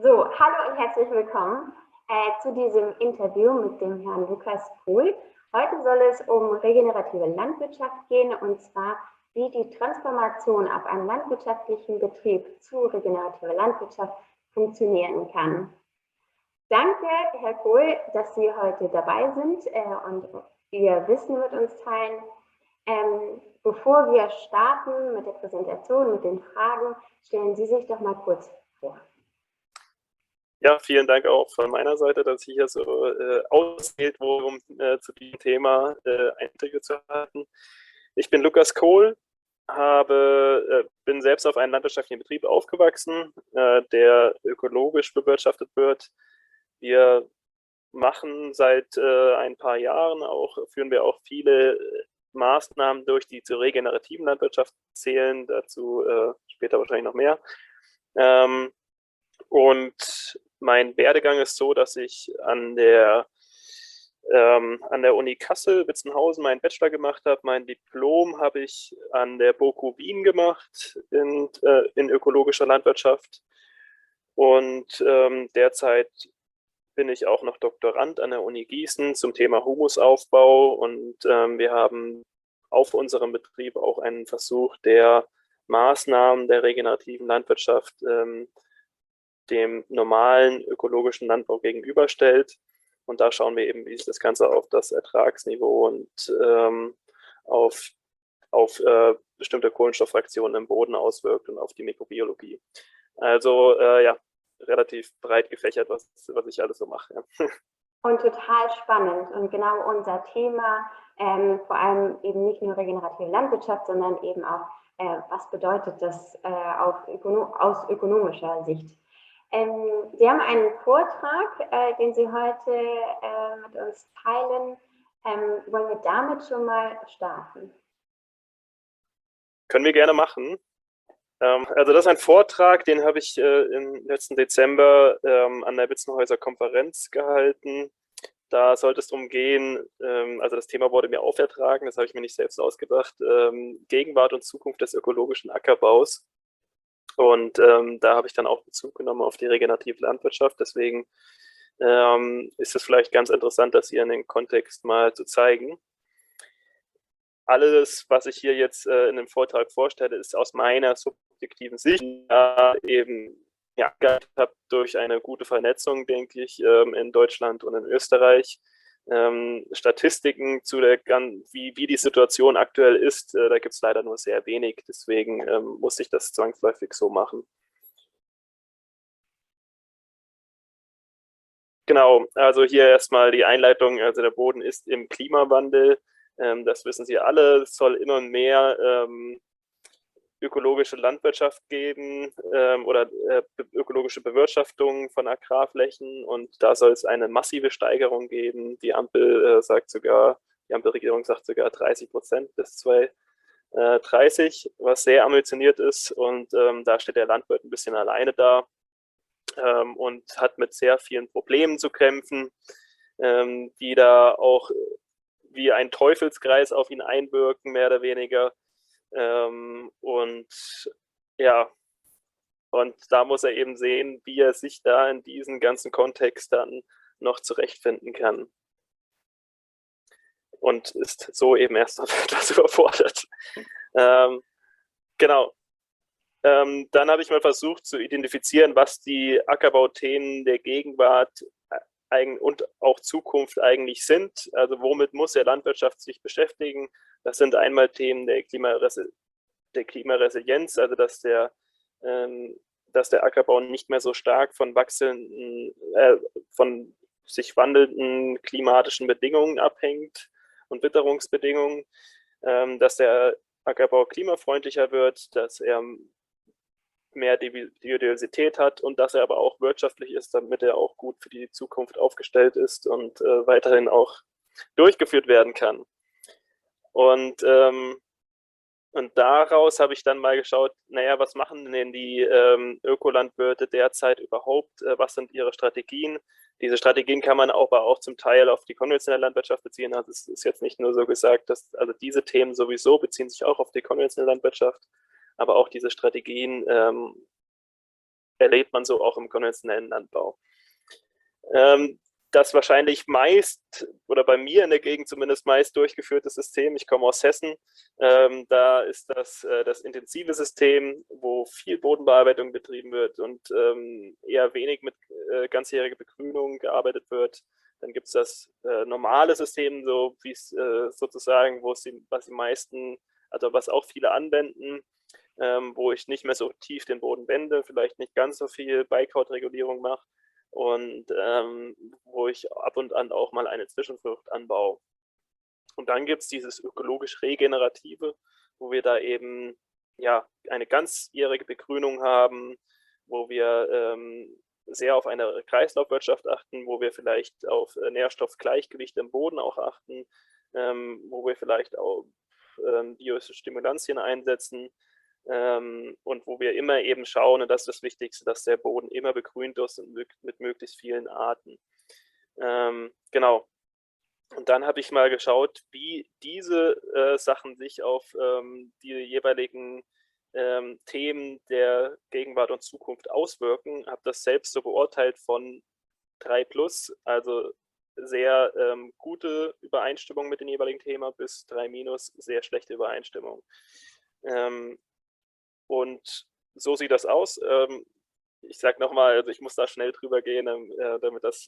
So, hallo und herzlich willkommen zu diesem Interview mit dem Herrn Lukas Pohl. Heute soll es um regenerative Landwirtschaft gehen, und zwar wie die Transformation auf einem landwirtschaftlichen Betrieb zu regenerativer Landwirtschaft funktionieren kann. Danke, Herr Pohl, dass Sie heute dabei sind und Ihr Wissen mit uns teilen. Bevor wir starten mit der Präsentation, mit den Fragen, stellen Sie sich doch mal kurz vor. Ja, vielen Dank auch von meiner Seite, dass ich hier so ausgewählt wurde, um zu diesem Thema Einträge zu halten. Ich bin Lukas Kohl, bin selbst auf einem landwirtschaftlichen Betrieb aufgewachsen, der ökologisch bewirtschaftet wird. Wir machen seit ein paar Jahren führen wir auch viele Maßnahmen durch, die zur regenerativen Landwirtschaft zählen, dazu später wahrscheinlich noch mehr. Und mein Werdegang ist so, dass ich an der Uni Kassel-Witzenhausen meinen Bachelor gemacht habe. Mein Diplom habe ich an der BOKU Wien gemacht in ökologischer Landwirtschaft. Und derzeit bin ich auch noch Doktorand an der Uni Gießen zum Thema Humusaufbau. Und wir haben auf unserem Betrieb auch einen Versuch der Maßnahmen der regenerativen Landwirtschaft dem normalen ökologischen Landbau gegenüberstellt. Und da schauen wir eben, wie sich das Ganze auf das Ertragsniveau und auf bestimmte Kohlenstofffraktionen im Boden auswirkt und auf die Mikrobiologie. Also ja, relativ breit gefächert, was ich alles so mache. Ja. Und total spannend und genau unser Thema, vor allem eben nicht nur regenerative Landwirtschaft, sondern eben auch, was bedeutet das aus ökonomischer Sicht. Sie haben einen Vortrag, den Sie heute mit uns teilen. Wollen wir damit schon mal starten? Können wir gerne machen. Also das ist ein Vortrag, den habe ich im letzten Dezember an der Witzenhäuser Konferenz gehalten. Da sollte es darum gehen, also das Thema wurde mir aufertragen, das habe ich mir nicht selbst ausgedacht, Gegenwart und Zukunft des ökologischen Ackerbaus. Und da habe ich dann auch Bezug genommen auf die regenerative Landwirtschaft. Deswegen ist es vielleicht ganz interessant, das hier in den Kontext mal zu zeigen. Alles, was ich hier jetzt in dem Vortrag vorstelle, ist aus meiner subjektiven Sicht eben habe durch eine gute Vernetzung, denke ich, in Deutschland und in Österreich. Statistiken zu wie die Situation aktuell ist, da gibt es leider nur sehr wenig. Deswegen muss ich das zwangsläufig so machen. Genau, also hier erstmal die Einleitung. Also der Boden ist im Klimawandel. Das wissen Sie alle. Es soll immer mehr ökologische Landwirtschaft geben oder ökologische Bewirtschaftung von Agrarflächen, und da soll es eine massive Steigerung geben. Die Ampelregierung sagt sogar 30% bis 2030, was sehr ambitioniert ist, und da steht der Landwirt ein bisschen alleine da und hat mit sehr vielen Problemen zu kämpfen, die da auch wie ein Teufelskreis auf ihn einwirken, mehr oder weniger. Und ja, und da muss er eben sehen, wie er sich da in diesen ganzen Kontext dann noch zurechtfinden kann. Und ist so eben erst etwas überfordert. Genau. Dann habe ich mal versucht zu identifizieren, was die Ackerbauthemen der Gegenwart und auch Zukunft eigentlich sind. Also womit muss der Landwirtschaft sich beschäftigen? Das sind einmal Themen der Klimaresilienz, also dass der Ackerbau nicht mehr so stark von von sich wandelnden klimatischen Bedingungen abhängt und Witterungsbedingungen, dass der Ackerbau klimafreundlicher wird, dass er mehr Biodiversität hat und dass er aber auch wirtschaftlich ist, damit er auch gut für die Zukunft aufgestellt ist und weiterhin auch durchgeführt werden kann. Und daraus habe ich dann mal geschaut, naja, was machen denn die Ökolandwirte derzeit überhaupt? Was sind ihre Strategien? Diese Strategien kann man aber auch zum Teil auf die konventionelle Landwirtschaft beziehen. Also es ist jetzt nicht nur so gesagt, dass also diese Themen sowieso beziehen sich auch auf die konventionelle Landwirtschaft, aber auch diese Strategien erlebt man so auch im konventionellen Landbau. Das wahrscheinlich meist, oder bei mir in der Gegend zumindest meist durchgeführte System, ich komme aus Hessen, da ist das intensive System, wo viel Bodenbearbeitung betrieben wird und eher wenig mit ganzjähriger Begrünung gearbeitet wird. Dann gibt es das normale System, so wie es sozusagen, was die meisten, also was auch viele anwenden, wo ich nicht mehr so tief den Boden wende, vielleicht nicht ganz so viel Beikrautregulierung mache und wo ich ab und an auch mal eine Zwischenfrucht anbaue. Und dann gibt es dieses ökologisch Regenerative, wo wir da eben ja eine ganzjährige Begrünung haben, wo wir sehr auf eine Kreislaufwirtschaft achten, wo wir vielleicht auf Nährstoffgleichgewicht im Boden auch achten, wo wir vielleicht auch Biostimulantien einsetzen, und wo wir immer eben schauen, und das ist das Wichtigste, dass der Boden immer begrünt ist und mit möglichst vielen Arten. Genau. Und dann habe ich mal geschaut, wie diese Sachen sich auf die jeweiligen Themen der Gegenwart und Zukunft auswirken. Habe das selbst so beurteilt von 3+, also sehr gute Übereinstimmung mit dem jeweiligen Thema, bis 3-, sehr schlechte Übereinstimmung. Und so sieht das aus. Ich sage nochmal, also ich muss da schnell drüber gehen, weil das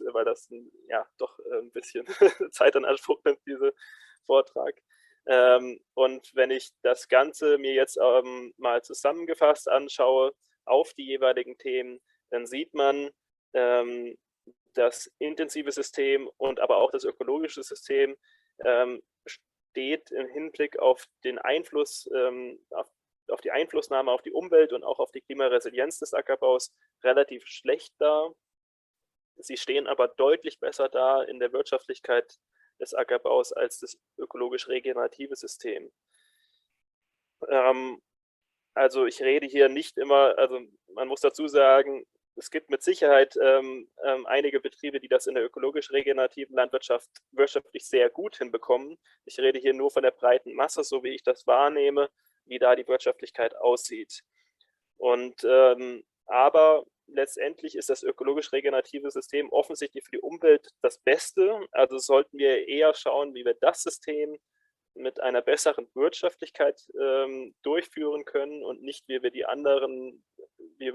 ja doch ein bisschen Zeit in Anspruch nimmt, dieser Vortrag. Und wenn ich das Ganze mir jetzt mal zusammengefasst anschaue auf die jeweiligen Themen, dann sieht man, das intensive System und aber auch das ökologische System steht im Hinblick auf den Einfluss, auf die Einflussnahme auf die Umwelt und auch auf die Klimaresilienz des Ackerbaus relativ schlecht da. Sie stehen aber deutlich besser da in der Wirtschaftlichkeit des Ackerbaus als das ökologisch regenerative System. Also ich rede hier nicht immer, also man muss dazu sagen, es gibt mit Sicherheit einige Betriebe, die das in der ökologisch regenerativen Landwirtschaft wirtschaftlich sehr gut hinbekommen. Ich rede hier nur von der breiten Masse, so wie ich das wahrnehme, wie da die Wirtschaftlichkeit aussieht. Und aber letztendlich ist das ökologisch regenerative System offensichtlich für die Umwelt das Beste. Also sollten wir eher schauen, wie wir das System mit einer besseren Wirtschaftlichkeit durchführen können und nicht, wie wir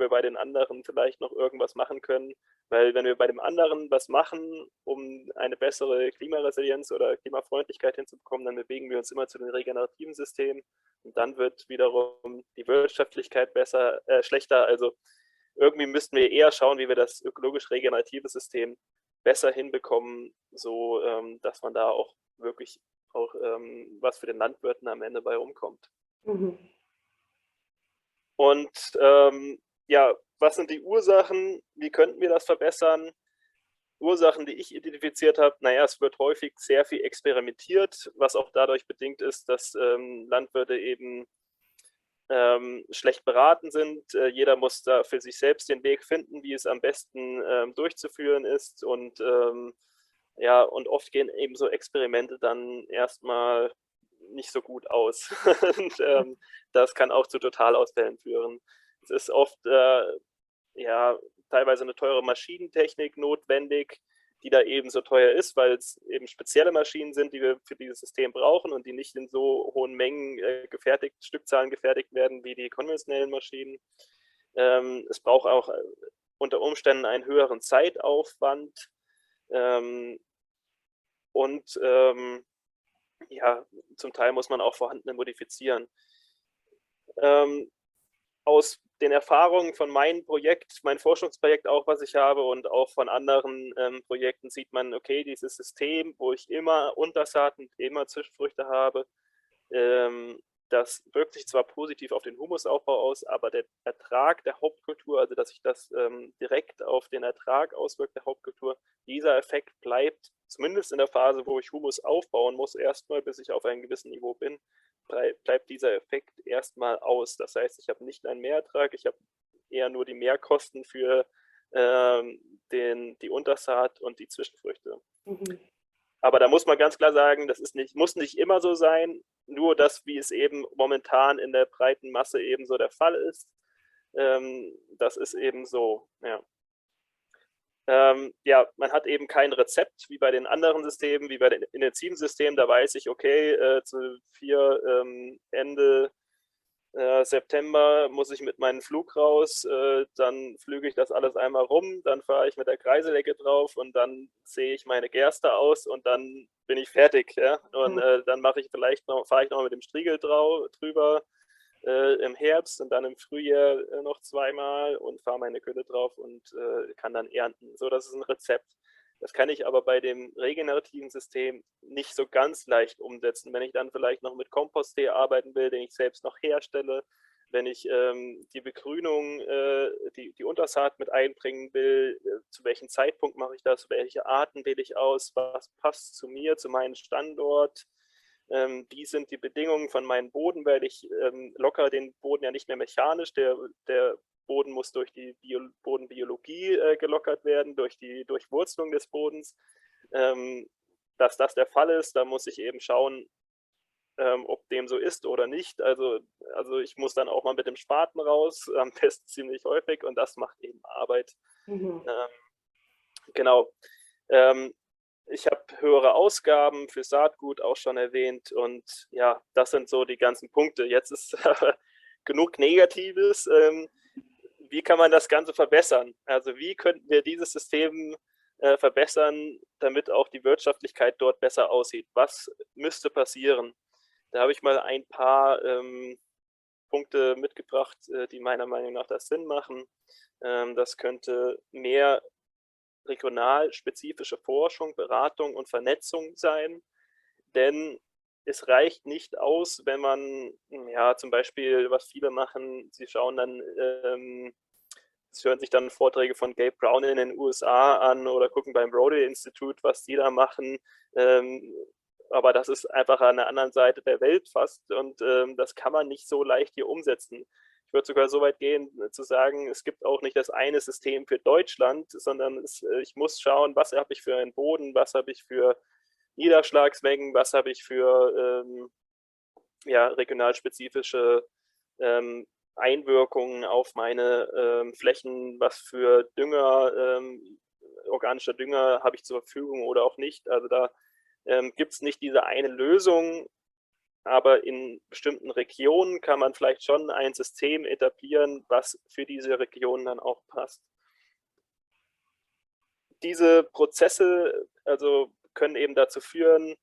bei den anderen vielleicht noch irgendwas machen können. Weil wenn wir bei dem anderen was machen, um eine bessere Klimaresilienz oder Klimafreundlichkeit hinzubekommen, dann bewegen wir uns immer zu den regenerativen Systemen und dann wird wiederum die Wirtschaftlichkeit schlechter. Also irgendwie müssten wir eher schauen, wie wir das ökologisch regenerative System besser hinbekommen, so dass man da auch wirklich auch was für den Landwirten am Ende bei rumkommt. Mhm. Und ja, was sind die Ursachen? Wie könnten wir das verbessern? Ursachen, die ich identifiziert habe, naja, es wird häufig sehr viel experimentiert, was auch dadurch bedingt ist, dass Landwirte eben schlecht beraten sind. Jeder muss da für sich selbst den Weg finden, wie es am besten durchzuführen ist. Und ja, und oft gehen eben so Experimente dann erstmal nicht so gut aus. Und das kann auch zu Totalausfällen führen. Es ist oft ja, teilweise eine teure Maschinentechnik notwendig, die da eben so teuer ist, weil es eben spezielle Maschinen sind, die wir für dieses System brauchen und die nicht in so hohen Mengen Stückzahlen gefertigt werden wie die konventionellen Maschinen. Es braucht auch unter Umständen einen höheren Zeitaufwand und ja, zum Teil muss man auch vorhandene modifizieren. Aus den Erfahrungen von meinem Forschungsprojekt auch, was ich habe und auch von anderen Projekten sieht man, okay, dieses System, wo ich immer Untersaat und immer Zwischenfrüchte habe, das wirkt sich zwar positiv auf den Humusaufbau aus, aber der Ertrag der Hauptkultur, also dass sich das direkt auf den Ertrag auswirkt der Hauptkultur, dieser Effekt bleibt zumindest in der Phase, wo ich Humus aufbauen muss, erstmal, bis ich auf einem gewissen Niveau bin, bleibt dieser Effekt erstmal aus. Das heißt, ich habe nicht einen Mehrertrag, ich habe eher nur die Mehrkosten für die Untersaat und die Zwischenfrüchte. Mhm. Aber da muss man ganz klar sagen, das muss nicht immer so sein, nur das, wie es eben momentan in der breiten Masse eben so der Fall ist. Das ist eben so, ja. Ja, man hat eben kein Rezept, wie bei den anderen Systemen, wie bei den in den Teamsystemen. Da weiß ich, okay, Ende September muss ich mit meinem Flug raus, dann flüge ich das alles einmal rum, dann fahre ich mit der Kreiselecke drauf und dann sehe ich meine Gerste aus und dann bin ich fertig. Ja? Und dann mache ich vielleicht noch, fahre ich noch mit dem Striegel drüber im Herbst und dann im Frühjahr noch zweimal und fahre meine Gülle drauf und kann dann ernten. So, das ist ein Rezept. Das kann ich aber bei dem regenerativen System nicht so ganz leicht umsetzen. Wenn ich dann vielleicht noch mit Komposttee arbeiten will, den ich selbst noch herstelle, wenn ich die Begrünung, die Untersaat mit einbringen will, zu welchem Zeitpunkt mache ich das, welche Arten wähle ich aus, was passt zu mir, zu meinem Standort, wie sind die Bedingungen von meinem Boden, weil ich locker den Boden ja nicht mehr mechanisch, der Boden muss durch die Bodenbiologie gelockert werden, durch die Durchwurzelung des Bodens. Dass das der Fall ist, da muss ich eben schauen, ob dem so ist oder nicht. Also ich muss dann auch mal mit dem Spaten raus, am besten ziemlich häufig, und das macht eben Arbeit. Genau. Ich habe höhere Ausgaben für Saatgut auch schon erwähnt und ja, das sind so die ganzen Punkte. Jetzt ist genug Negatives. Wie kann man das Ganze verbessern? Also wie könnten wir dieses System verbessern, damit auch die Wirtschaftlichkeit dort besser aussieht? Was müsste passieren? Da habe ich mal ein paar Punkte mitgebracht, die meiner Meinung nach das Sinn machen. Das könnte mehr regional spezifische Forschung, Beratung und Vernetzung sein, denn es reicht nicht aus, wenn man, ja, zum Beispiel, was viele machen, sie schauen dann, sie hören sich dann Vorträge von Gabe Brown in den USA an oder gucken beim Broad Institute, was die da machen, aber das ist einfach an der anderen Seite der Welt fast und das kann man nicht so leicht hier umsetzen. Ich würde sogar so weit gehen, zu sagen, es gibt auch nicht das eine System für Deutschland, sondern ich muss schauen, was habe ich für einen Boden, was habe ich für Niederschlagsmengen, was habe ich für ja, regionalspezifische Einwirkungen auf meine Flächen, was für Dünger, organischer Dünger habe ich zur Verfügung oder auch nicht. Also da gibt es nicht diese eine Lösung, aber in bestimmten Regionen kann man vielleicht schon ein System etablieren, was für diese Region dann auch passt. Diese Prozesse also können eben dazu führen,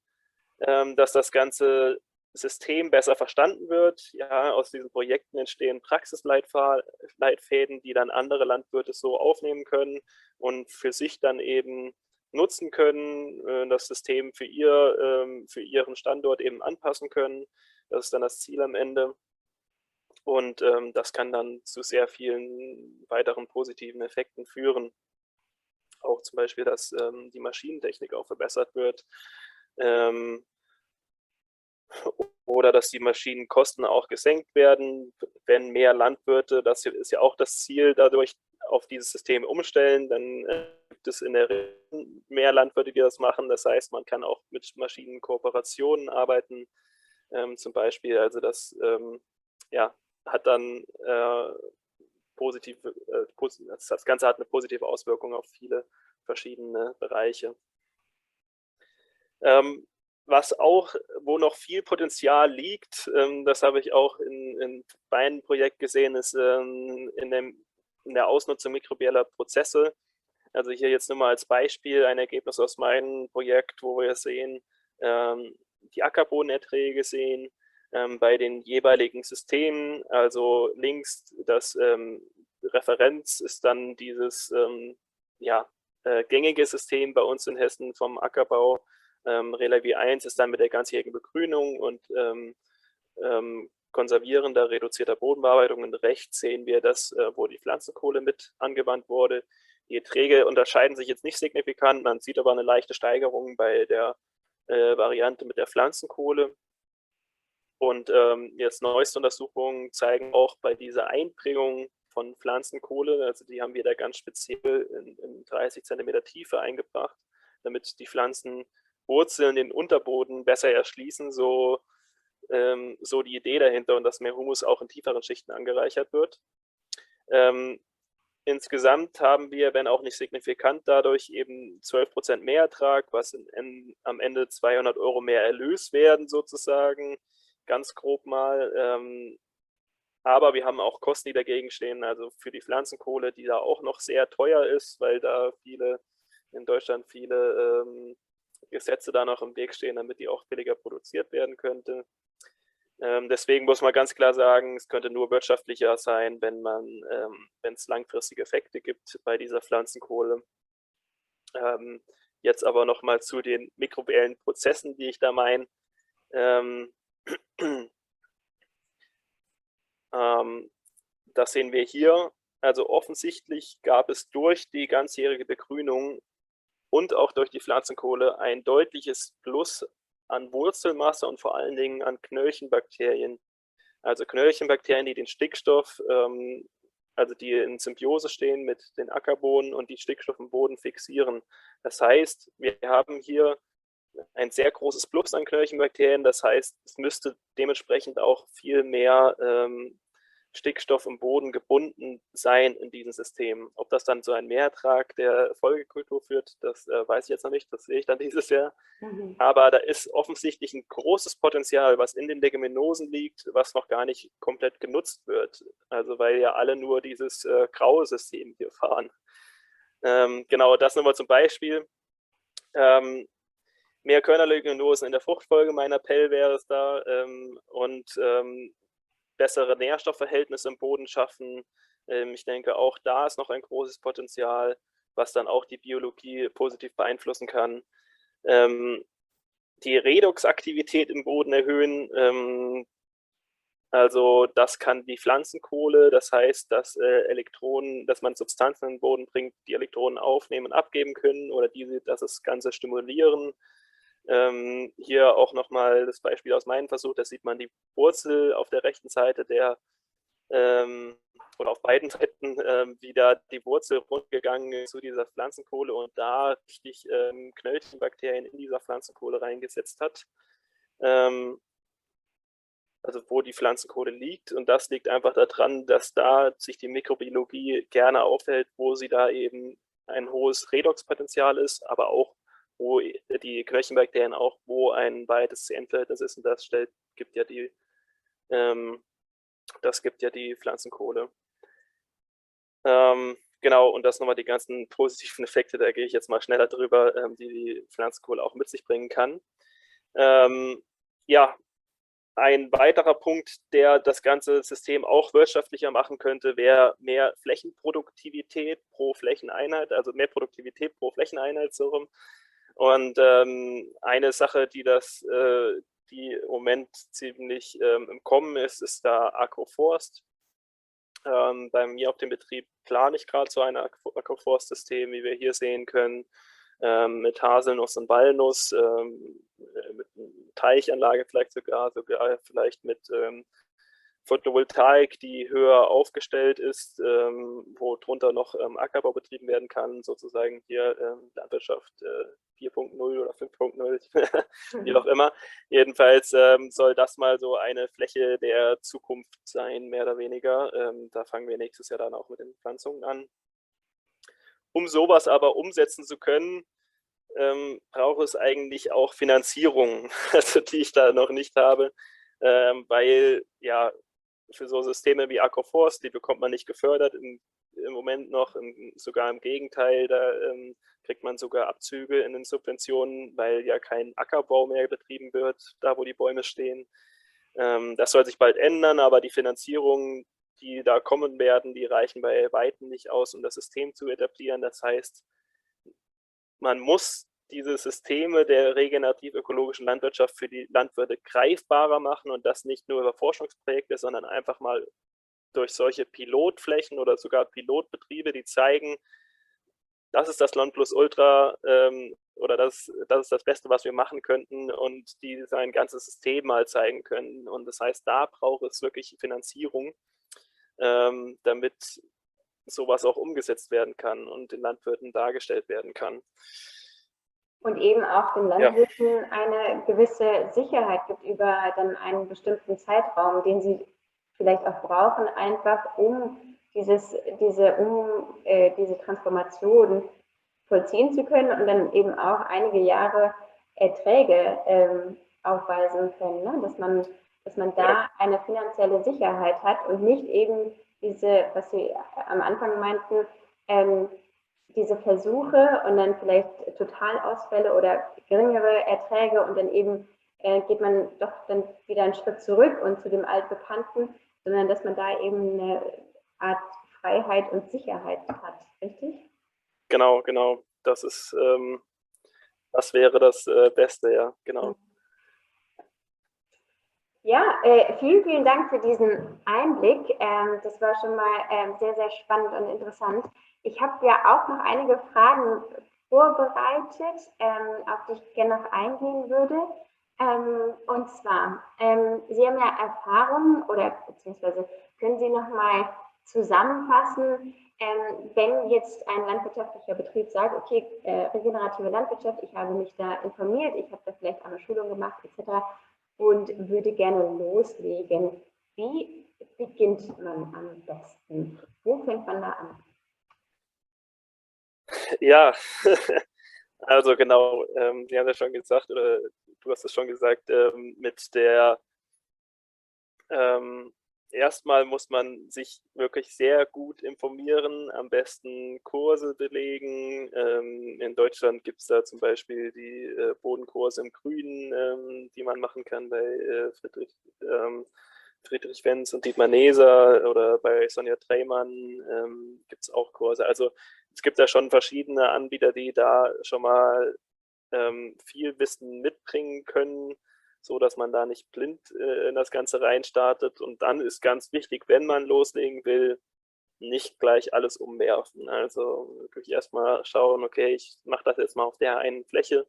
dass das ganze System besser verstanden wird. Ja, aus diesen Projekten entstehen Praxisleitfäden, die dann andere Landwirte so aufnehmen können und für sich dann eben nutzen können, das System für ihren Standort eben anpassen können. Das ist dann das Ziel am Ende. Und das kann dann zu sehr vielen weiteren positiven Effekten führen. Auch zum Beispiel, dass die Maschinentechnik auch verbessert wird. Oder dass die Maschinenkosten auch gesenkt werden, wenn mehr Landwirte, das ist ja auch das Ziel, dadurch auf dieses System umstellen, dann gibt es in der Regel mehr Landwirte, die das machen. Das heißt, man kann auch mit Maschinenkooperationen arbeiten, zum Beispiel. Also das ja, hat dann das Ganze hat eine positive Auswirkung auf viele verschiedene Bereiche. Was auch, wo noch viel Potenzial liegt, das habe ich auch in meinem Projekt gesehen, ist in der Ausnutzung mikrobieller Prozesse. Also hier jetzt nur mal als Beispiel ein Ergebnis aus meinem Projekt, wo wir sehen, die Ackerbodenerträge sehen bei den jeweiligen Systemen. Also links das Referenz ist dann dieses ja, gängige System bei uns in Hessen vom Ackerbau. Relevi 1 ist dann mit der ganzjährigen Begrünung und konservierender, reduzierter Bodenbearbeitung. Und rechts sehen wir das, wo die Pflanzenkohle mit angewandt wurde. Die Erträge unterscheiden sich jetzt nicht signifikant, man sieht aber eine leichte Steigerung bei der Variante mit der Pflanzenkohle. Und jetzt neueste Untersuchungen zeigen auch bei dieser Einbringung von Pflanzenkohle, also die haben wir da ganz speziell in 30 cm Tiefe eingebracht, damit die Pflanzenwurzeln den Unterboden besser erschließen, so die Idee dahinter, und dass mehr Humus auch in tieferen Schichten angereichert wird. Insgesamt haben wir, wenn auch nicht signifikant, dadurch eben 12% Mehrertrag, was am Ende 200 € mehr Erlös werden sozusagen, ganz grob mal. Aber wir haben auch Kosten, die dagegen stehen, also für die Pflanzenkohle, die da auch noch sehr teuer ist, weil da in Deutschland viele Gesetze da noch im Weg stehen, damit die auch billiger produziert werden könnte. Deswegen muss man ganz klar sagen, es könnte nur wirtschaftlicher sein, wenn es langfristige Effekte gibt bei dieser Pflanzenkohle. Jetzt aber nochmal zu den mikrobiellen Prozessen, die ich da meine. Das sehen wir hier. Also offensichtlich gab es durch die ganzjährige Begrünung und auch durch die Pflanzenkohle ein deutliches Plus an Wurzelmasse und vor allen Dingen an Knöllchenbakterien. Also Knöllchenbakterien, die den Stickstoff, also die in Symbiose stehen mit den Ackerbohnen und die Stickstoff im Boden fixieren. Das heißt, wir haben hier ein sehr großes Plus an Knöllchenbakterien. Das heißt, es müsste dementsprechend auch viel mehr Stickstoff im Boden gebunden sein in diesem System. Ob das dann zu einem Mehrertrag der Folgekultur führt, das weiß ich jetzt noch nicht, das sehe ich dann dieses Jahr. Aber da ist offensichtlich ein großes Potenzial, was in den Leguminosen liegt, was noch gar nicht komplett genutzt wird. Also weil ja alle nur dieses graue System hier fahren. Genau, das nochmal zum Beispiel. Mehr Körnerleguminosen in der Fruchtfolge, mein Appell wäre es da. Und bessere Nährstoffverhältnisse im Boden schaffen. Ich denke, auch da ist noch ein großes Potenzial, was dann auch die Biologie positiv beeinflussen kann. Die Redoxaktivität im Boden erhöhen. Also das kann die Pflanzenkohle, das heißt, dass dass man Substanzen in den Boden bringt, die Elektronen aufnehmen und abgeben können oder das Ganze stimulieren. Hier auch nochmal das Beispiel aus meinem Versuch, da sieht man die Wurzel auf der rechten Seite oder auf beiden Seiten, wie da die Wurzel rundgegangen ist zu dieser Pflanzenkohle und da richtig Knöllchenbakterien in dieser Pflanzenkohle reingesetzt hat. Also wo die Pflanzenkohle liegt, und das liegt einfach daran, dass da sich die Mikrobiologie gerne aufhält, wo sie da eben ein hohes Redoxpotenzial ist, aber auch wo die Knöllchenbakterien auch, wo ein weites CN-Verhältnis ist, und das gibt ja die Pflanzenkohle. Genau, und das nochmal die ganzen positiven Effekte, da gehe ich jetzt mal schneller drüber, die Pflanzenkohle auch mit sich bringen kann. Ja, ein weiterer Punkt, der das ganze System auch wirtschaftlicher machen könnte, wäre mehr Flächenproduktivität pro Flächeneinheit, also mehr Produktivität pro Flächeneinheit so rum. Und eine Sache, die im Moment ziemlich im Kommen ist da Agroforst. Bei mir auf dem Betrieb plane ich gerade so ein Agroforstsystem, wie wir hier sehen können, mit Haselnuss und Walnuss, mit einer Teichanlage vielleicht mit Photovoltaik, die höher aufgestellt ist, wo drunter noch Ackerbau betrieben werden kann, sozusagen hier Landwirtschaft 4.0 oder 5.0, wie auch immer. Jedenfalls soll das mal so eine Fläche der Zukunft sein, mehr oder weniger. Da fangen wir nächstes Jahr dann auch mit den Pflanzungen an. Um sowas aber umsetzen zu können, braucht es eigentlich auch Finanzierung, also die ich da noch nicht habe, weil ja für so Systeme wie Agroforst, die bekommt man nicht gefördert im Moment noch, sogar im Gegenteil, da kriegt man sogar Abzüge in den Subventionen, weil ja kein Ackerbau mehr betrieben wird, da wo die Bäume stehen. Das soll sich bald ändern, aber die Finanzierungen, die da kommen werden, die reichen bei Weitem nicht aus, um das System zu etablieren. Das heißt, man muss diese Systeme der regenerativ-ökologischen Landwirtschaft für die Landwirte greifbarer machen und das nicht nur über Forschungsprojekte, sondern einfach mal durch solche Pilotflächen oder sogar Pilotbetriebe, die zeigen, das ist das Nonplusultra oder das ist das Beste, was wir machen könnten, und die sein ganzes System mal zeigen können. Und das heißt, da braucht es wirklich Finanzierung, damit sowas auch umgesetzt werden kann und den Landwirten dargestellt werden kann. Und eben auch den Landwirten eine gewisse Sicherheit gibt über dann einen bestimmten Zeitraum, den sie vielleicht auch brauchen, einfach um diese Transformation vollziehen zu können und dann eben auch einige Jahre Erträge aufweisen können, ne? Dass man da eine finanzielle Sicherheit hat und nicht eben diese, was Sie am Anfang meinten, diese Versuche und dann vielleicht Totalausfälle oder geringere Erträge und dann eben geht man doch dann wieder einen Schritt zurück und zu dem Altbekannten, sondern dass man da eben eine Art Freiheit und Sicherheit hat, richtig? Genau, genau. Das wäre das Beste, ja, genau. Ja, vielen, vielen Dank für diesen Einblick. Das war schon mal sehr, sehr spannend und interessant. Ich habe ja auch noch einige Fragen vorbereitet, auf die ich gerne noch eingehen würde. Und zwar, Sie haben ja Erfahrung oder beziehungsweise können Sie noch mal zusammenfassen, wenn jetzt ein landwirtschaftlicher Betrieb sagt, okay, regenerative Landwirtschaft, ich habe mich da informiert, ich habe da vielleicht eine Schulung gemacht etc. und würde gerne loslegen. Wie beginnt man am besten? Wo fängt man da an? Ja, also genau, Sie haben ja schon gesagt, oder du hast es schon gesagt, mit der erstmal muss man sich wirklich sehr gut informieren, am besten Kurse belegen. In Deutschland gibt es da zum Beispiel die Bodenkurse im Grünen, die man machen kann bei Friedrich Wenz und Dietmar Neser, oder bei Sonja Drehmann gibt es auch Kurse. Also es gibt da schon verschiedene Anbieter, die da schon mal viel Wissen mitbringen können, so dass man da nicht blind in das Ganze reinstartet. Und dann ist ganz wichtig, wenn man loslegen will, nicht gleich alles umwerfen. Also wirklich erstmal schauen, okay, ich mache das jetzt mal auf der einen Fläche.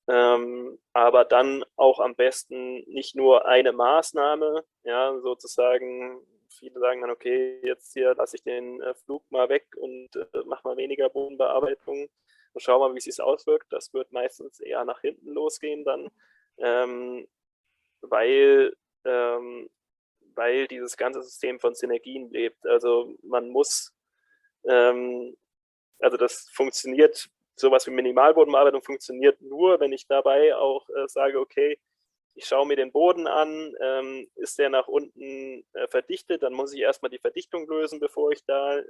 Aber dann auch am besten nicht nur eine Maßnahme, ja, sozusagen. Viele sagen dann, okay, jetzt hier lasse ich den Flug mal weg und mache mal weniger Bodenbearbeitung und schau mal, wie es sich auswirkt. Das wird meistens eher nach hinten losgehen dann, weil, weil dieses ganze System von Synergien lebt. Also man muss, also das funktioniert, sowas wie Minimalbodenbearbeitung funktioniert nur, wenn ich dabei auch sage, okay, ich schaue mir den Boden an, ist der nach unten verdichtet, dann muss ich erstmal die Verdichtung lösen, bevor ich da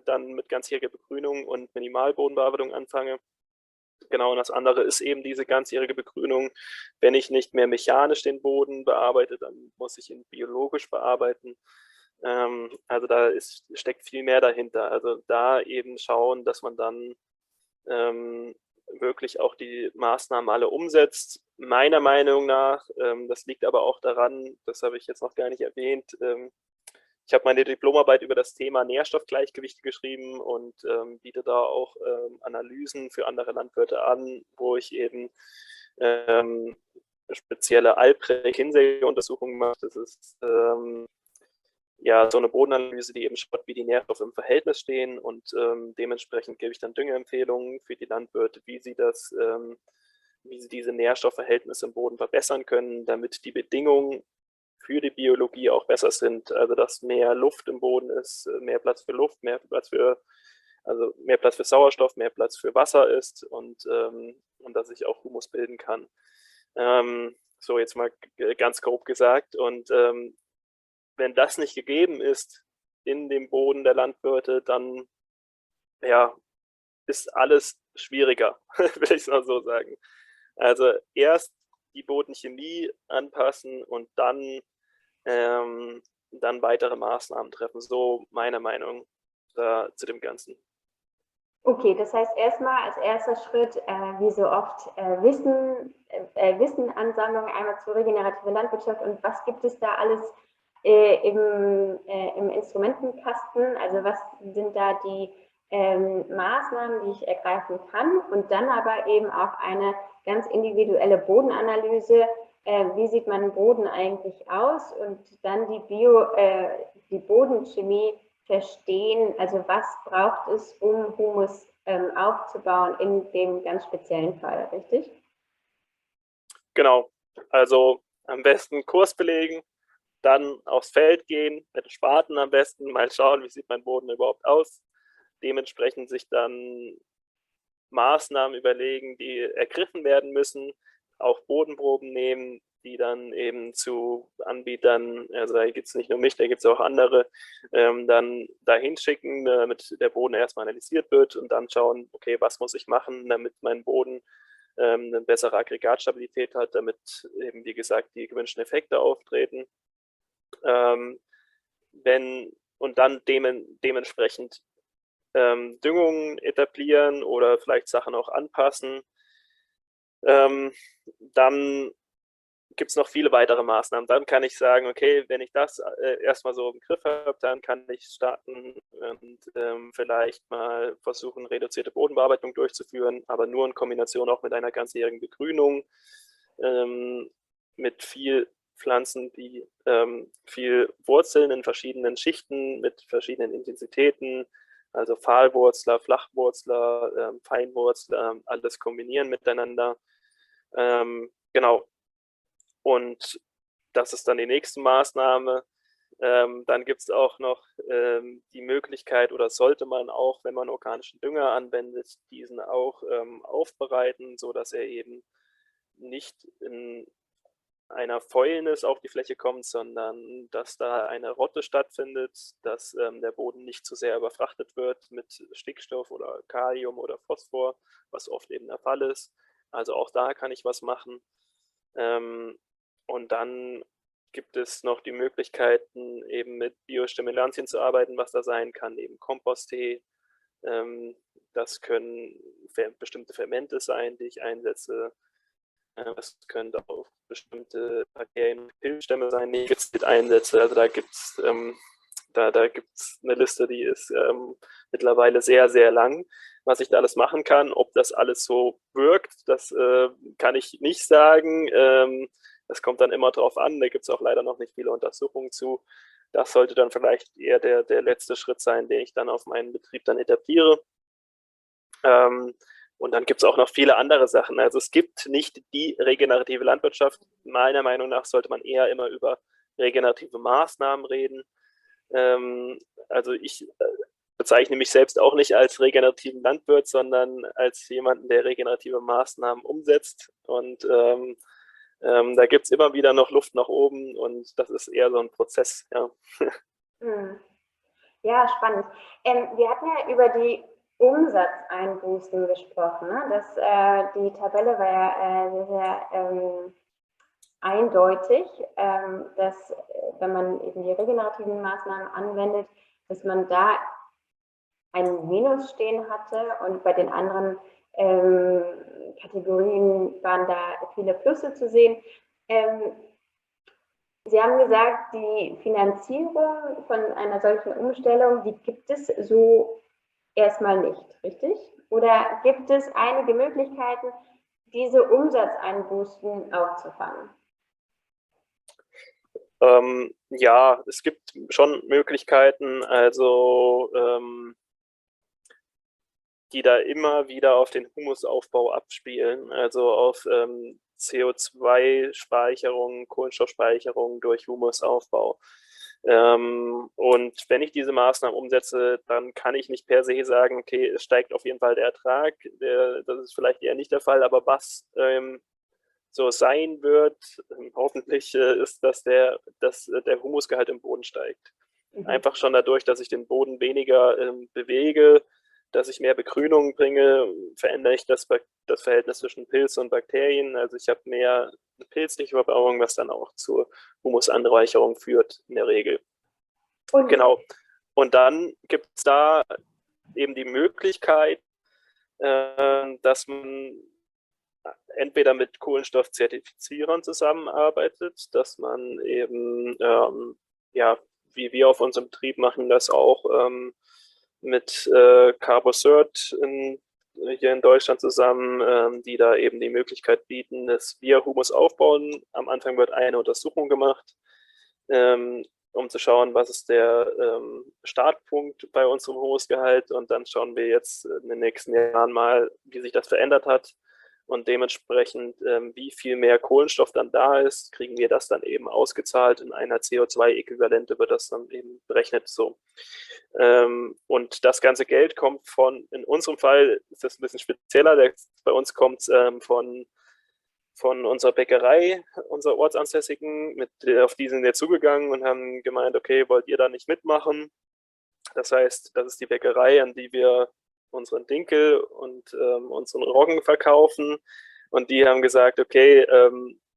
dann mit ganzjähriger Begrünung und Minimalbodenbearbeitung anfange. Genau, und das andere ist eben diese ganzjährige Begrünung. Wenn ich nicht mehr mechanisch den Boden bearbeite, dann muss ich ihn biologisch bearbeiten. Also steckt viel mehr dahinter. Also da eben schauen, dass man dann wirklich auch die Maßnahmen alle umsetzt. Meiner Meinung nach, das liegt aber auch daran, das habe ich jetzt noch gar nicht erwähnt, ich habe meine Diplomarbeit über das Thema Nährstoffgleichgewichte geschrieben und biete da auch Analysen für andere Landwirte an, wo ich eben spezielle Albrecht-Kinsey-Untersuchungen mache. Das ist ja so eine Bodenanalyse, die eben schaut, wie die Nährstoffe im Verhältnis stehen, und dementsprechend gebe ich dann Düngeempfehlungen für die Landwirte, wie sie diese Nährstoffverhältnisse im Boden verbessern können, damit die Bedingungen für die Biologie auch besser sind. Also dass mehr Luft im Boden ist, mehr Platz für Luft, mehr Platz für Sauerstoff, mehr Platz für Wasser ist, und dass ich auch Humus bilden kann. So jetzt mal ganz grob gesagt. Und wenn das nicht gegeben ist in dem Boden der Landwirte, dann ja, ist alles schwieriger, will ich es mal so sagen. Also erst die Bodenchemie anpassen und dann weitere Maßnahmen treffen. So meine Meinung zu dem Ganzen. Okay, das heißt erstmal als erster Schritt, wie so oft, Wissenansammlung einmal zur regenerativen Landwirtschaft und was gibt es da alles im Instrumentenkasten, also was sind da die Maßnahmen, die ich ergreifen kann, und dann aber eben auch eine ganz individuelle Bodenanalyse, wie sieht mein Boden eigentlich aus, und dann die Bodenchemie verstehen, also was braucht es, um Humus aufzubauen in dem ganz speziellen Fall, richtig? Genau, also am besten Kurs belegen, dann aufs Feld gehen, mit Spaten am besten, mal schauen, wie sieht mein Boden überhaupt aus. Dementsprechend sich dann Maßnahmen überlegen, die ergriffen werden müssen, auch Bodenproben nehmen, die dann eben zu Anbietern, also da gibt es nicht nur mich, da gibt es auch andere, dann dahin schicken, damit der Boden erstmal analysiert wird und dann schauen, okay, was muss ich machen, damit mein Boden eine bessere Aggregatstabilität hat, damit eben, wie gesagt, die gewünschten Effekte auftreten. Und dann dementsprechend Düngungen etablieren oder vielleicht Sachen auch anpassen. Dann gibt es noch viele weitere Maßnahmen. Dann kann ich sagen, okay, wenn ich das erstmal so im Griff habe, dann kann ich starten und vielleicht mal versuchen, reduzierte Bodenbearbeitung durchzuführen, aber nur in Kombination auch mit einer ganzjährigen Begrünung, mit viel Pflanzen, die viel Wurzeln in verschiedenen Schichten mit verschiedenen Intensitäten, also Pfahlwurzler, Flachwurzler, Feinwurzler, alles kombinieren miteinander. Genau. Und das ist dann die nächste Maßnahme. Dann gibt es auch noch die Möglichkeit, oder sollte man auch, wenn man organischen Dünger anwendet, diesen auch aufbereiten, sodass er eben nicht in einer Fäulnis auf die Fläche kommt, sondern dass da eine Rotte stattfindet, dass der Boden nicht zu sehr überfrachtet wird mit Stickstoff oder Kalium oder Phosphor, was oft eben der Fall ist. Also auch da kann ich was machen. Und dann gibt es noch die Möglichkeiten, eben mit Biostimulantien zu arbeiten, was da sein kann, eben Komposttee. Das können bestimmte Fermente sein, die ich einsetze. Das können auch bestimmte Bakterien und Pilzstämme sein, die ich gezielt einsetze. Also da gibt es eine Liste, die ist mittlerweile sehr, sehr lang, was ich da alles machen kann. Ob das alles so wirkt, das kann ich nicht sagen. Das kommt dann immer drauf an. Da gibt es auch leider noch nicht viele Untersuchungen zu. Das sollte dann vielleicht eher der letzte Schritt sein, den ich dann auf meinen Betrieb dann etabliere. Und dann gibt es auch noch viele andere Sachen. Also es gibt nicht die regenerative Landwirtschaft. Meiner Meinung nach sollte man eher immer über regenerative Maßnahmen reden. Also ich bezeichne mich selbst auch nicht als regenerativen Landwirt, sondern als jemanden, der regenerative Maßnahmen umsetzt. Und da gibt es immer wieder noch Luft nach oben und das ist eher so ein Prozess. Ja, ja spannend. Wir hatten ja über die Umsatzeinbußen gesprochen. Ne? Die Tabelle war ja sehr, sehr eindeutig, dass wenn man eben die regenerativen Maßnahmen anwendet, dass man da ein Minus stehen hatte und bei den anderen Kategorien waren da viele Plusse zu sehen. Sie haben gesagt, die Finanzierung von einer solchen Umstellung, die gibt es so erstmal nicht, richtig? Oder gibt es einige Möglichkeiten, diese Umsatzeinbußen aufzufangen? Ja, es gibt schon Möglichkeiten, also die da immer wieder auf den Humusaufbau abspielen, also auf CO2-Speicherung, Kohlenstoffspeicherung durch Humusaufbau. Und wenn ich diese Maßnahmen umsetze, dann kann ich nicht per se sagen, okay, es steigt auf jeden Fall der Ertrag. Das ist vielleicht eher nicht der Fall, aber was so sein wird, hoffentlich ist, dass der Humusgehalt im Boden steigt. Einfach schon dadurch, dass ich den Boden weniger bewege, dass ich mehr Begrünung bringe, verändere ich das Verhältnis zwischen Pilz und Bakterien. Also ich habe mehr pilzliche Verbauung, was dann auch zur Humusanreicherung führt in der Regel. Und genau. Und dann gibt es da eben die Möglichkeit, dass man entweder mit Kohlenstoffzertifizierern zusammenarbeitet, dass man eben, ja, wie wir auf unserem Betrieb machen, das auch mit Carbocert hier in Deutschland zusammen, die da eben die Möglichkeit bieten, dass wir Humus aufbauen. Am Anfang wird eine Untersuchung gemacht, um zu schauen, was ist der Startpunkt bei unserem Humusgehalt, und dann schauen wir jetzt in den nächsten Jahren mal, wie sich das verändert hat und dementsprechend, wie viel mehr Kohlenstoff dann da ist, kriegen wir das dann eben ausgezahlt. In einer CO2-Äquivalente wird das dann eben berechnet so. Und das ganze Geld kommt in unserem Fall ist das ein bisschen spezieller, bei uns kommt es von unserer Bäckerei, unserer Ortsansässigen, auf die sind wir zugegangen und haben gemeint, okay, wollt ihr da nicht mitmachen? Das heißt, das ist die Bäckerei, an die wir unseren Dinkel und unseren Roggen verkaufen. Und die haben gesagt, okay,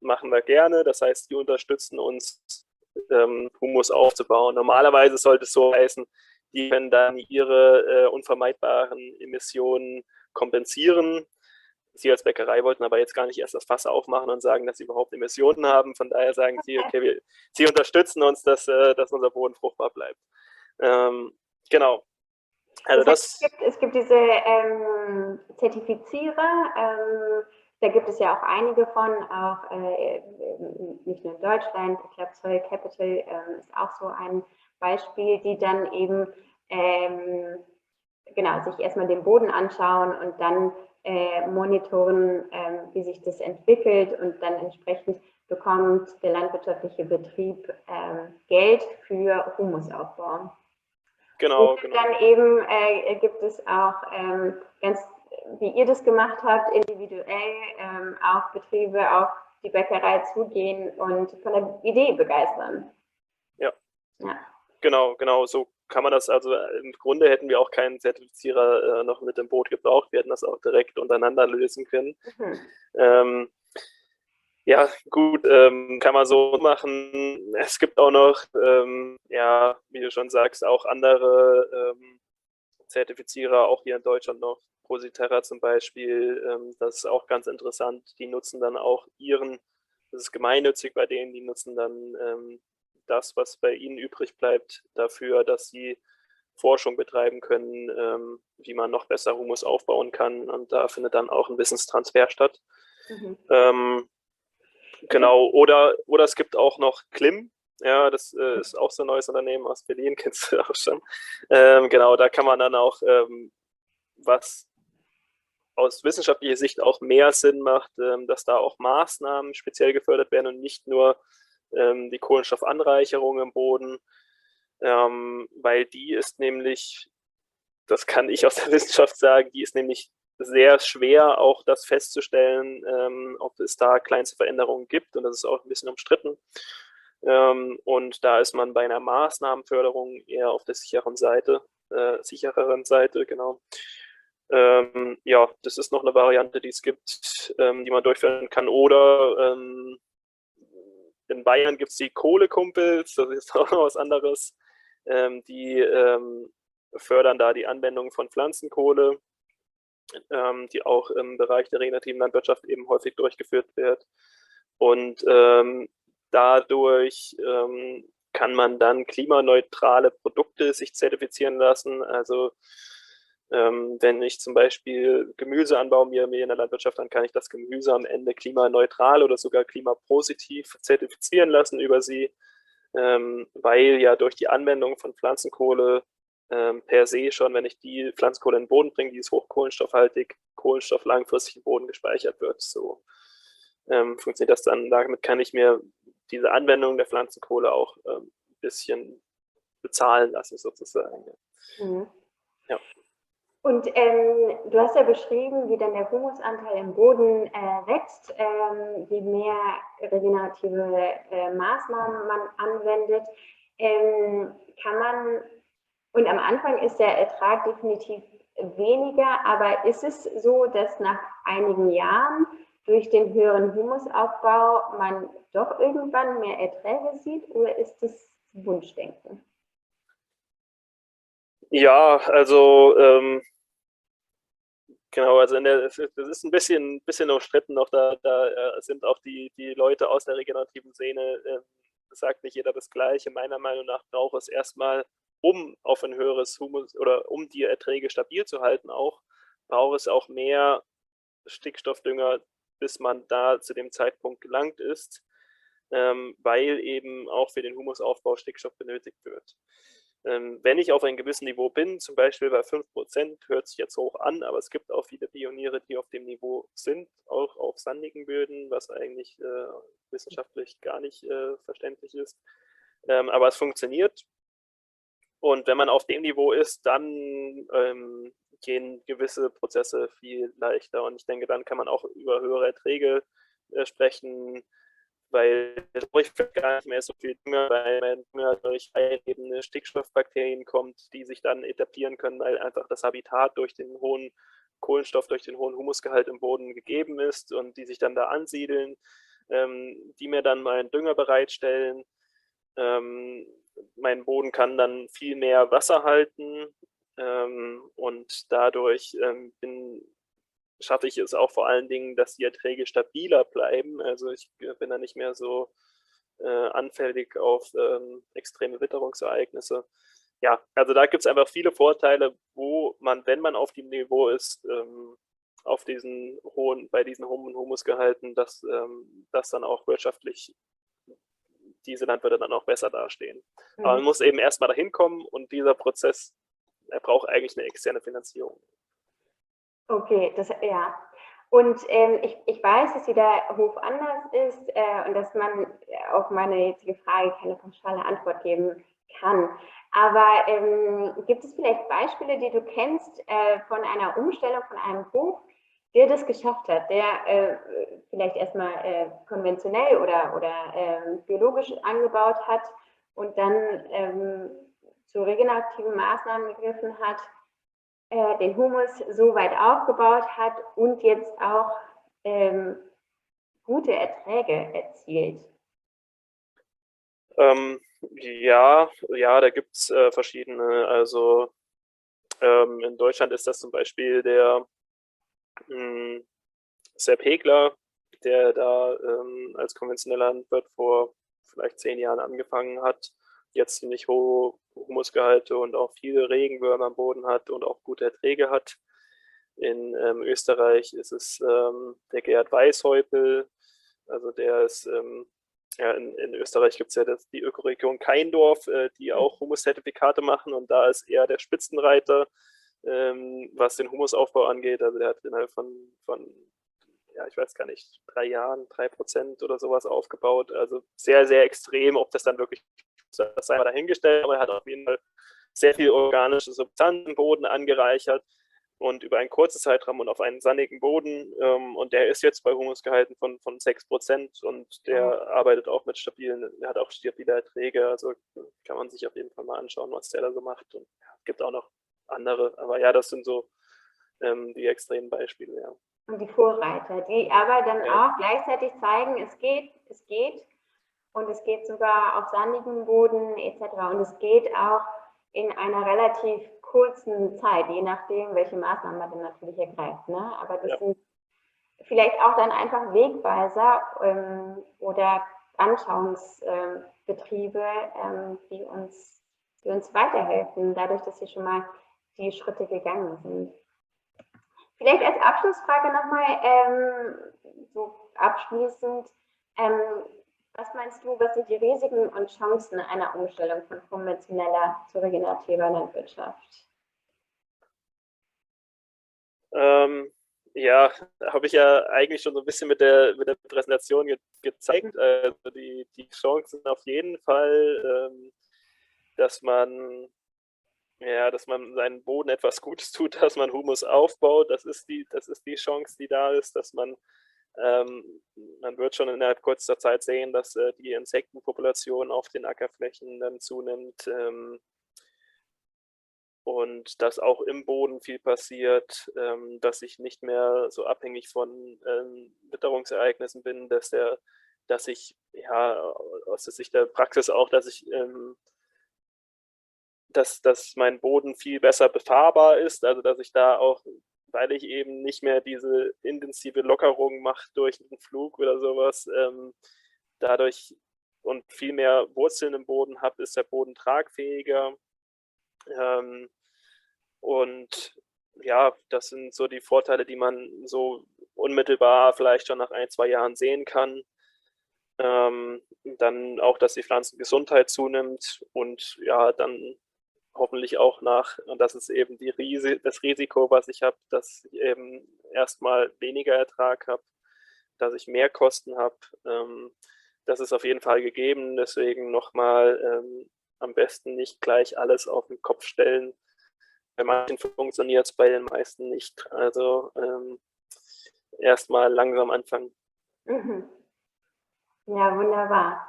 machen wir gerne. Das heißt, die unterstützen uns, Humus aufzubauen. Normalerweise sollte es so heißen, die können dann ihre unvermeidbaren Emissionen kompensieren. Sie als Bäckerei wollten aber jetzt gar nicht erst das Fass aufmachen und sagen, dass sie überhaupt Emissionen haben. Von daher sagen sie, okay, sie unterstützen uns, dass unser Boden fruchtbar bleibt. Genau. Also das heißt, es gibt diese Zertifizierer, da gibt es ja auch einige von, auch nicht nur in Deutschland, ich glaube Soil Capital ist auch so ein Beispiel, die dann eben genau, sich erstmal den Boden anschauen und dann monitoren, wie sich das entwickelt, und dann entsprechend bekommt der landwirtschaftliche Betrieb Geld für Humusaufbau. Genau. Dann eben gibt es auch ganz, wie ihr das gemacht habt, individuell auch Betriebe auf die Bäckerei zugehen und von der Idee begeistern. Ja. Genau, so kann man das, also im Grunde hätten wir auch keinen Zertifizierer noch mit im Boot gebraucht, wir hätten das auch direkt untereinander lösen können. Ja, gut, kann man so machen. Es gibt auch noch, ja, wie du schon sagst, auch andere Zertifizierer, auch hier in Deutschland noch, Prositerra zum Beispiel, das ist auch ganz interessant. Die nutzen dann auch das ist gemeinnützig bei denen, die nutzen dann das, was bei ihnen übrig bleibt, dafür, dass sie Forschung betreiben können, wie man noch besser Humus aufbauen kann. Und da findet dann auch ein Wissenstransfer statt. Genau, oder es gibt auch noch Klim. Ja, das ist auch so ein neues Unternehmen aus Berlin, kennst du auch schon. Genau, da kann man dann auch, was aus wissenschaftlicher Sicht auch mehr Sinn macht, dass da auch Maßnahmen speziell gefördert werden und nicht nur die Kohlenstoffanreicherung im Boden, weil die ist nämlich, das kann ich aus der Wissenschaft sagen, die ist nämlich sehr schwer, auch das festzustellen, ob es da kleinste Veränderungen gibt, und das ist auch ein bisschen umstritten. Und da ist man bei einer Maßnahmenförderung eher auf der sichereren Seite, genau. Ja, das ist noch eine Variante, die es gibt, die man durchführen kann. Oder in Bayern gibt es die Kohlekumpels, das ist auch noch was anderes. Die fördern da die Anwendung von Pflanzenkohle, die auch im Bereich der regenerativen Landwirtschaft eben häufig durchgeführt wird. Und dadurch kann man dann klimaneutrale Produkte sich zertifizieren lassen. Also wenn ich zum Beispiel Gemüse anbaue mir in der Landwirtschaft, dann kann ich das Gemüse am Ende klimaneutral oder sogar klimapositiv zertifizieren lassen über sie, weil ja durch die Anwendung von Pflanzenkohle per se schon, wenn ich die Pflanzenkohle in den Boden bringe, die ist hochkohlenstoffhaltig, Kohlenstoff langfristig im Boden gespeichert wird. So funktioniert das dann. Damit kann ich mir diese Anwendung der Pflanzenkohle auch ein bisschen bezahlen lassen, sozusagen. Ja. Und du hast ja beschrieben, wie dann der Humusanteil im Boden wächst, je mehr regenerative Maßnahmen man anwendet. Und am Anfang ist der Ertrag definitiv weniger, aber ist es so, dass nach einigen Jahren durch den höheren Humusaufbau man doch irgendwann mehr Erträge sieht, oder ist das Wunschdenken? Ja, also genau, also das ist ein bisschen umstritten noch, da sind auch die Leute aus der regenerativen Szene, sagt nicht jeder das Gleiche. Meiner Meinung nach braucht es erstmal, um auf ein höheres Humus oder um die Erträge stabil zu halten, braucht es auch mehr Stickstoffdünger, bis man da zu dem Zeitpunkt gelangt ist, weil eben auch für den Humusaufbau Stickstoff benötigt wird. Wenn ich auf einem gewissen Niveau bin, zum Beispiel bei 5%, hört sich jetzt hoch an, aber es gibt auch viele Pioniere, die auf dem Niveau sind, auch auf sandigen Böden, was eigentlich wissenschaftlich gar nicht verständlich ist. Aber es funktioniert. Und wenn man auf dem Niveau ist, dann gehen gewisse Prozesse viel leichter. Und ich denke, dann kann man auch über höhere Erträge sprechen, weil ich gar nicht mehr so viel Dünger, weil mein Dünger durch einebene Stickstoffbakterien kommt, die sich dann etablieren können, weil einfach das Habitat durch den hohen Kohlenstoff, durch den hohen Humusgehalt im Boden gegeben ist und die sich dann da ansiedeln, die mir dann meinen Dünger bereitstellen. Mein Boden kann dann viel mehr Wasser halten und dadurch schaffe ich es auch vor allen Dingen, dass die Erträge stabiler bleiben. Also ich bin da nicht mehr so anfällig auf extreme Witterungsereignisse. Ja, also da gibt es einfach viele Vorteile, wo man, wenn man auf dem Niveau ist, auf bei diesen hohen Humusgehalten, dass das dann auch wirtschaftlich diese Landwirte dann auch besser dastehen. Mhm. Aber man muss eben erstmal dahin kommen und dieser Prozess, er braucht eigentlich eine externe Finanzierung. Okay, ja. Und ich weiß, dass jeder Hof anders ist und dass man auf meine jetzige Frage keine pauschale Antwort geben kann. Aber gibt es vielleicht Beispiele, die du kennst von einer Umstellung von einem Hof, der das geschafft hat, der vielleicht erstmal konventionell oder biologisch angebaut hat und dann zu regenerativen Maßnahmen gegriffen hat, den Humus so weit aufgebaut hat und jetzt auch gute Erträge erzielt? Ja, da gibt es verschiedene. Also in Deutschland ist das zum Beispiel der Sepp Hegler, der da als konventioneller Landwirt vor vielleicht 10 Jahren angefangen hat, jetzt ziemlich hohe Humusgehalte und auch viele Regenwürmer am Boden hat und auch gute Erträge hat. In Österreich ist es der Gerhard Weishäupl, also der ist, ja, in Österreich gibt es ja die Ökoregion Keindorf, die auch Humuszertifikate machen und da ist er der Spitzenreiter, was den Humusaufbau angeht. Also der hat innerhalb von ja, ich weiß gar nicht, 3 Jahren 3% oder sowas aufgebaut. Also sehr, sehr extrem, ob das dann wirklich, das sei mal dahingestellt, aber er hat auf jeden Fall sehr viel organische Substanz im Boden angereichert und über einen kurzen Zeitraum und auf einen sandigen Boden. Und der ist jetzt bei Humusgehalten von 6% und der arbeitet auch mit der hat auch stabile Erträge. Also kann man sich auf jeden Fall mal anschauen, was der da so macht. Und ja, es gibt auch noch andere, aber ja, das sind so die extremen Beispiele, ja. Und die Vorreiter, die aber dann auch gleichzeitig zeigen, es geht und es geht sogar auf sandigem Boden etc. Und es geht auch in einer relativ kurzen Zeit, je nachdem, welche Maßnahmen man dann natürlich ergreift. Ne? Aber das sind vielleicht auch dann einfach Wegweiser oder Anschauungsbetriebe, die uns weiterhelfen, dadurch, dass sie schon mal die Schritte gegangen sind. Vielleicht als Abschlussfrage nochmal, so abschließend, was meinst du, was sind die Risiken und Chancen einer Umstellung von konventioneller zu regenerativer Landwirtschaft? Ja, habe ich ja eigentlich schon so ein bisschen mit der Präsentation gezeigt. Also die Chancen auf jeden Fall, dass man seinen Boden etwas Gutes tut, dass man Humus aufbaut. Das ist die Chance, die da ist, dass man wird schon innerhalb kurzer Zeit sehen, dass die Insektenpopulation auf den Ackerflächen dann zunimmt und dass auch im Boden viel passiert, dass ich nicht mehr so abhängig von Witterungsereignissen bin, dass ich ja aus der Sicht der Praxis auch, dass mein Boden viel besser befahrbar ist, also dass ich da auch, weil ich eben nicht mehr diese intensive Lockerung mache durch einen Flug oder sowas, dadurch und viel mehr Wurzeln im Boden habe, ist der Boden tragfähiger. Und ja, das sind so die Vorteile, die man so unmittelbar vielleicht schon nach 1, 2 Jahren sehen kann. Dann auch, dass die Pflanzengesundheit zunimmt und ja, dann hoffentlich auch nach. Und das ist eben das Risiko, was ich habe, dass ich eben erstmal weniger Ertrag habe, dass ich mehr Kosten habe. Das ist auf jeden Fall gegeben. Deswegen nochmal am besten nicht gleich alles auf den Kopf stellen. Bei manchen funktioniert es, bei den meisten nicht. Also erstmal langsam anfangen. Mhm. Ja, wunderbar.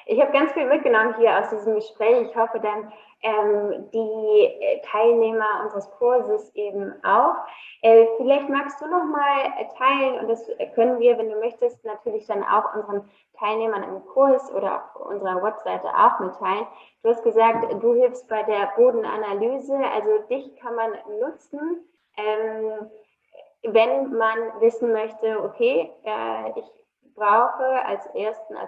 Ich habe ganz viel mitgenommen hier aus diesem Gespräch. Ich hoffe dann, die Teilnehmer unseres Kurses eben auch. Vielleicht magst du noch mal teilen, und das können wir, wenn du möchtest, natürlich dann auch unseren Teilnehmern im Kurs oder auf unserer Webseite auch mitteilen. Du hast gesagt, du hilfst bei der Bodenanalyse, also dich kann man nutzen, wenn man wissen möchte, okay, ich brauche als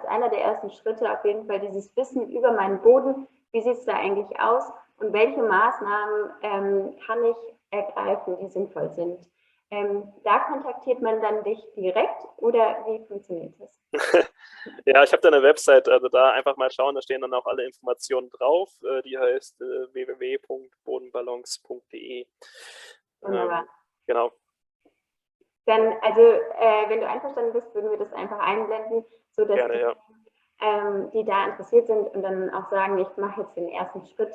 einer der ersten Schritte auf jeden Fall dieses Wissen über meinen Boden. Wie sieht es da eigentlich aus und welche Maßnahmen kann ich ergreifen, die sinnvoll sind? Da kontaktiert man dann dich direkt oder wie funktioniert das? Ja, ich habe da eine Website, also da einfach mal schauen, da stehen dann auch alle Informationen drauf. Die heißt www.bodenballons.de. Wunderbar. Genau. Dann, also, wenn du einverstanden bist, würden wir das einfach einblenden, sodass Gerne, ja. Die da interessiert sind und dann auch sagen, ich mache jetzt den ersten Schritt,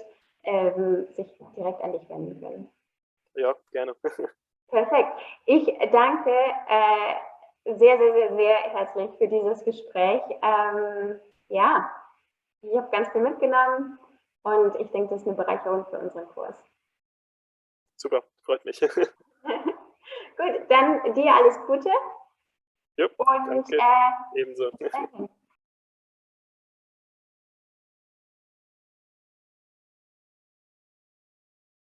sich direkt an dich wenden können. Ja, gerne. Perfekt. Ich danke sehr, sehr, sehr, sehr herzlich für dieses Gespräch. Ja, ich habe ganz viel mitgenommen und ich denke, das ist eine Bereicherung für unseren Kurs. Super, freut mich. Gut, dann dir alles Gute. Jo, Und danke. Ebenso.